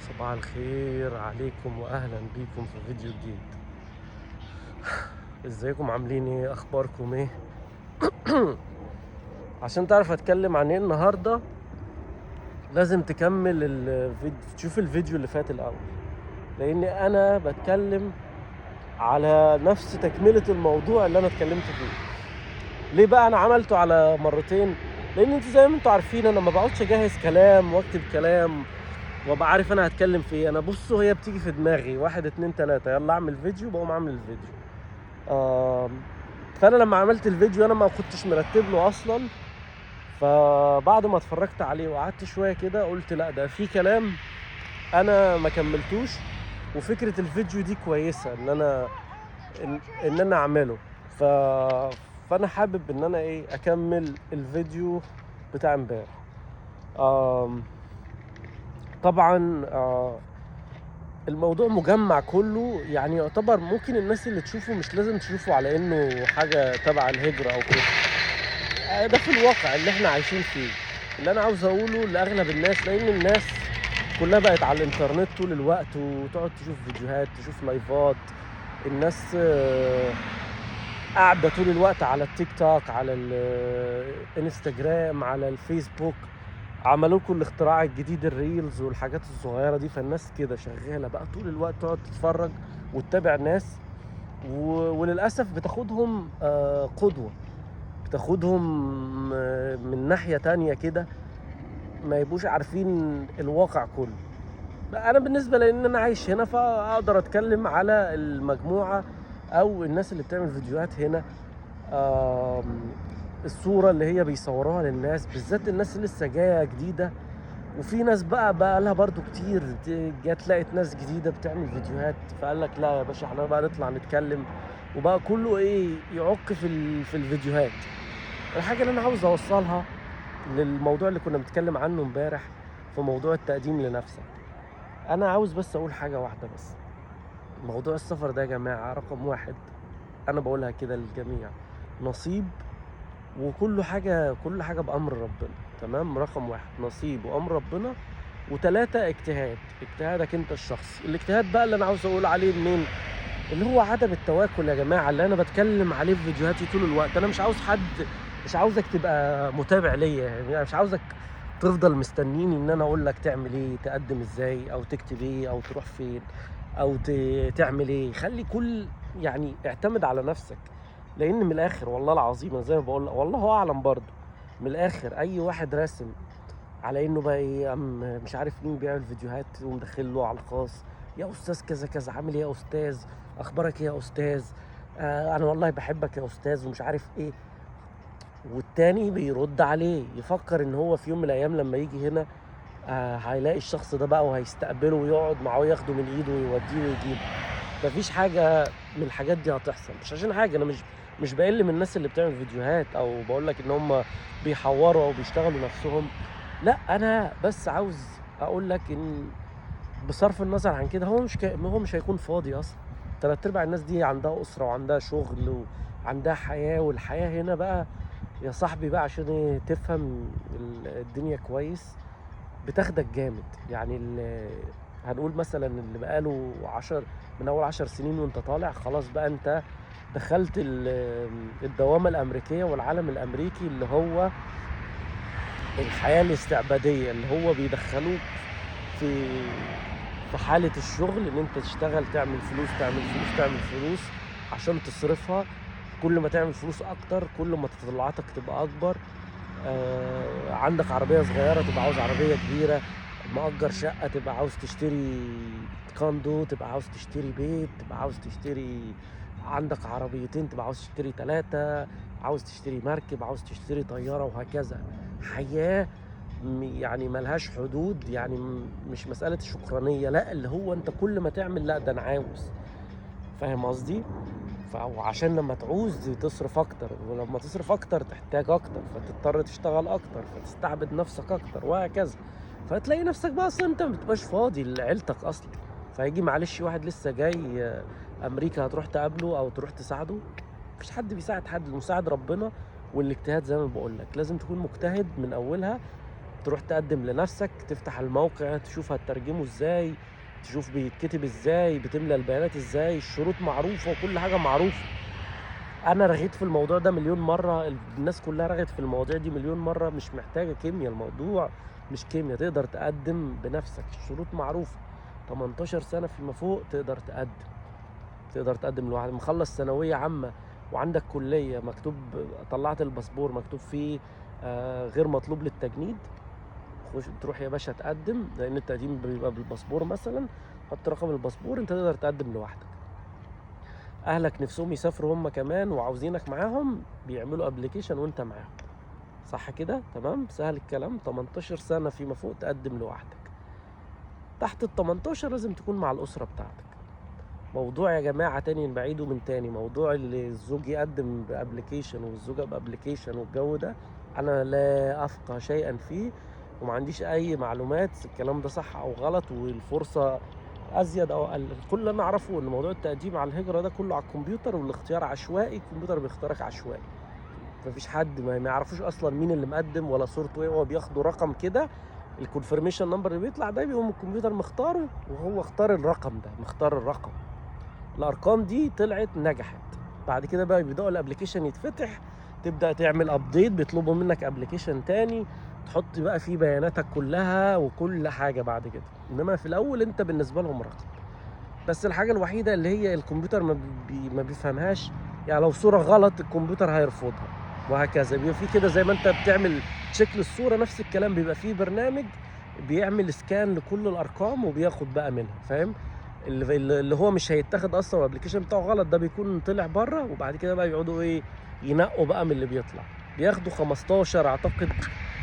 صباح الخير عليكم واهلا بيكم في فيديو جديد. ازيكم؟ عاملين ايه؟ اخباركم ايه؟ عشان تعرف اتكلم عن ايه النهارده لازم تكمل الفيديو، تشوف الفيديو اللي فات الاول، لان انا بتكلم على نفس تكملة الموضوع اللي انا اتكلمت فيه. ليه بقى انا عملته على مرتين؟ لان انتوا زي ما انتوا عارفين انا ما بقعدش اجهز كلام واكتب كلام وابقى عارف انا هتكلم في ايه. انا بصوا هي بتيجي في دماغي واحد اتنين تلاتة، يلا اعمل فيديو، بقوم اعمل الفيديو. آم، فانا لما عملت الفيديو انا ما كنتش مرتب له اصلا، فبعد ما اتفرجت عليه وقعدت شويه كده قلت لا ده في كلام انا ما كملتوش، وفكره الفيديو دي كويسه ان انا اعمله. ف فانا حابب ان انا اكمل الفيديو بتاع امبارح. آم، طبعا الموضوع مجمع كله، يعني يعتبر ممكن الناس اللي تشوفه مش لازم تشوفه على انه حاجه تبع الهجره او كده. ده في الواقع اللي احنا عايشين فيه، اللي انا عاوز اقوله لاغلب الناس، لان الناس كلها بقت على الانترنت طول الوقت وتقعد تشوف فيديوهات، تشوف لايفات. الناس قاعده طول الوقت على التيك توك، على الانستجرام، على الفيسبوك. عملوا لكم الاختراع الجديد الريلز والحاجات الصغيره دي، فالناس كده شغاله بقى طول الوقت تقعد تتفرج وتتابع ناس وللاسف بتاخدهم قدوه، بتاخدهم من ناحية تانية كده، ما يبقوش عارفين الواقع كله. لا، انا بالنسبة لان انا عايش هنا فاقدر اتكلم على المجموعة او الناس اللي بتعمل فيديوهات هنا. الصورة اللي هي بيصوروها للناس، بالذات الناس اللي لسه جاية جديدة، وفي ناس بقى لها برضو كتير جات لقيت ناس جديدة بتعمل فيديوهات، فقال لك لا يا باشا احنا بقى نطلع نتكلم، وبقى كله يعك في الفيديوهات. الحاجة اللي انا عاوز اوصلها للموضوع اللي كنا بنتكلم عنه امبارح، في موضوع التقديم لنفسك، انا عاوز بس اقول حاجة واحدة بس. موضوع السفر ده يا جماعة رقم واحد، انا بقولها كده للجميع، نصيب، وكل حاجة كل حاجة بأمر ربنا. تمام؟ رقم واحد نصيب وأمر ربنا، وتلاتة اجتهاد، اجتهادك انت الشخصي. الاجتهاد بقى اللي انا عاوز اقول عليه منين؟ اللي هو عدم التواكل يا جماعة، اللي انا بتكلم عليه في فيديوهاتي طول الوقت. انا مش عاوز حد، مش عاوزك تبقى متابع ليا، يعني مش عاوزك تفضل مستنيني ان انا اقول لك تعمل ايه، تقدم ازاي، او تكتب ايه، او تروح فين، او تعمل ايه. خلي كل، يعني اعتمد على نفسك. لان من الاخر والله العظيم أنا زي ما بقول والله اعلم برضه، من الاخر اي واحد راسم على انه بقى مش عارف مين بيعمل فيديوهات ومدخل له على الخاص، يا استاذ كذا كذا، عامل ايه يا استاذ، اخبارك ايه يا استاذ، انا والله بحبك يا استاذ، ومش عارف ايه. والتاني بيرد عليه يفكر ان هو في يوم من الايام لما يجي هنا هيلاقي الشخص ده بقى وهيستقبله ويقعد معاه وياخده من ايده ويوديه ويجيبه. مفيش حاجه من الحاجات دي هتحصل. مش عشان حاجه، انا مش بقل من الناس اللي بتعمل فيديوهات او بقول لك ان هم بيحوروا او بيشتغلوا نفسهم، لا، انا بس عاوز اقول لك ان بصرف النظر عن كده هو مش هيكون فاضي اصلا. تلات ارباع الناس دي عندها اسره وعندها شغل وعندها حياه، والحياه هنا بقى يا صاحبي بقى عشان تفهم الدنيا كويس، بتاخدك جامد. يعني هنقول مثلا اللي بقاله من اول 10 سنين وانت طالع خلاص بقى انت دخلت الدوامه الامريكيه والعالم الامريكي، اللي هو الحياه الاستعباديه، اللي هو بيدخلوك في حالة الشغل ان انت تشتغل، تعمل فلوس تعمل فلوس تعمل فلوس عشان تصرفها. كل ما تعمل فلوس اكتر كل ما تطلعاتك تبقى اكبر. عندك عربية صغيرة تبقى عاوز عربية كبيرة، مأجر شقة تبقى عاوز تشتري كاندو، تبقى عاوز تشتري بيت، تبقى عاوز تشتري، عندك عربيتين تبقى عاوز تشتري 3، عاوز تشتري مركب، عاوز تشتري طيارة، وهكذا. حياة يعني ملهاش حدود، يعني مش مسألة شكرانية، لا، اللي هو انت كل ما تعمل لا ده انا عاوز. فاهم قصدي؟ وعشان لما تعوز تصرف اكتر، ولما تصرف اكتر تحتاج اكتر، فتضطر تشتغل اكتر، فتستعبد نفسك اكتر، وهكذا. فتلاقي نفسك بقى اصلا انت ما بتبقاش فاضي لعيلتك اصلا. فيجي معلش واحد لسه جاي امريكا، هتروح تقابله او تروح تساعده؟ مفيش حد بيساعد حد، المساعد ربنا. والاجتهاد زي ما بقول لك لازم تكون مجتهد من اولها، تروح تقدم لنفسك، تفتح الموقع تشوف هتترجمه ازاي، تشوف بيتكتب ازاي، بتملى البيانات ازاي، الشروط معروفة وكل حاجة معروفة. انا رغيت في الموضوع ده مليون مرة، الناس كلها رغت في المواضيع دي مليون مرة. مش محتاجة كيمياء، الموضوع مش كيمياء، تقدر تقدم بنفسك، الشروط معروفة. 18 سنة فيما فوق تقدر تقدم لوحدك. مخلص ثانوية عامة وعندك كلية، مكتوب طلعت الباسبور مكتوب فيه غير مطلوب للتجنيد، تروح يا باشا تقدم، لان التقديم بيبقى بالباسبور مثلا، حط رقم الباسبور، انت تقدر تقدم لوحدك. اهلك نفسهم يسافروا هم كمان وعاوزينك معاهم، بيعملوا ابلكيشن وانت معاهم. صح كده؟ تمام، سهل الكلام. 18 سنة فيما فوق تقدم لوحدك. تحت ال 18 لازم تكون مع الأسرة بتاعتك. موضوع يا جماعة تاني بعيده من تاني، موضوع اللي الزوج يقدم بابلكيشن والزوجة بابلكيشن والجو ده، أنا لا أفقه شيئا فيه وما عنديش أي معلومات الكلام ده صح أو غلط، والفرصة أزيد أو أقل. كل اللي أنا أعرفه إن موضوع التقديم على الهجرة ده كله على الكمبيوتر، والاختيار عشوائي، الكمبيوتر بيختارك عشوائي. مفيش حد ما يعرفوش أصلا مين اللي مقدم ولا صورته إيه، هو بياخدوا رقم كده، الكونفirmation نمبر اللي بيطلع ده بيقوم الكمبيوتر مختاره، وهو اختار الرقم ده، مختار الرقم. الارقام دي طلعت نجحت، بعد كده بقى بيبداوا الابلكيشن يتفتح، تبدا تعمل ابديت، بيطلبوا منك ابلكيشن تاني تحط بقى فيه بياناتك كلها وكل حاجه بعد كده. انما في الاول انت بالنسبه لهم رقم بس. الحاجه الوحيده اللي هي الكمبيوتر ما بيفهمهاش، يعني لو صوره غلط الكمبيوتر هيرفضها، وهكذا. بيبقى في كده زي ما انت بتعمل تشيك للصوره، نفس الكلام بيبقى فيه برنامج بيعمل سكان لكل الارقام وبياخد بقى منها، فاهم؟ اللي هو مش هيتاخد اصلا الابلكيشن بتاعه غلط ده بيكون طلع بره، وبعد كده بقى يقعدوا ايه، ينقوا بقى من اللي بيطلع. بياخدوا 15 اعتقد،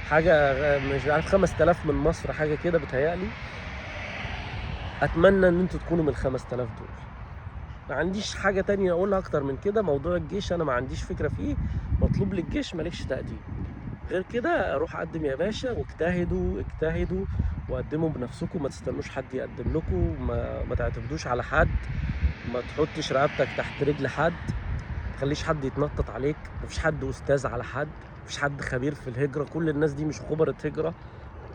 حاجه مش عارف 5000 من مصر حاجه كده بتهيألي. اتمنى ان انتوا تكونوا من ال 5000 دول. ما عنديش حاجه تانية اقولها اكتر من كده. موضوع الجيش انا ما عنديش فكره فيه، مطلوب للجيش مالكش تقديم، غير كده روح قدم يا باشا، واجتهدوا اجتهدوا وقدموا بنفسكم، ما تستنوش حد يقدم لكم، ما تعتمدوش على حد، ما تحطش رقبتك تحت رجل حد، ما تخليش حد يتنطط عليك، مفيش حد استاذ على حد، مفيش حد خبير في الهجره، كل الناس دي مش خبرة هجره،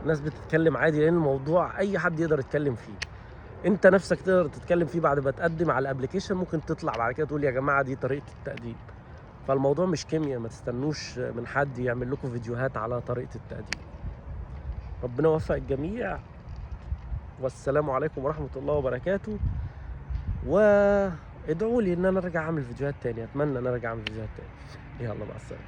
الناس بتتكلم عادي، لان الموضوع اي حد يقدر يتكلم فيه. انت نفسك تقدر تتكلم فيه بعد ما تقدم على الابلكيشن، ممكن تطلع بعد كده تقول يا جماعه دي طريقه التقديم. فالموضوع مش كيمياء، ما تستنوش من حد يعمل لكم فيديوهات على طريقه التقديم. ربنا يوفق الجميع، والسلام عليكم ورحمه الله وبركاته. وادعوا لي ان انا ارجع اعمل فيديوهات تاني، اتمنى ان انا ارجع اعمل فيديوهات تاني. يلا مع السلامه.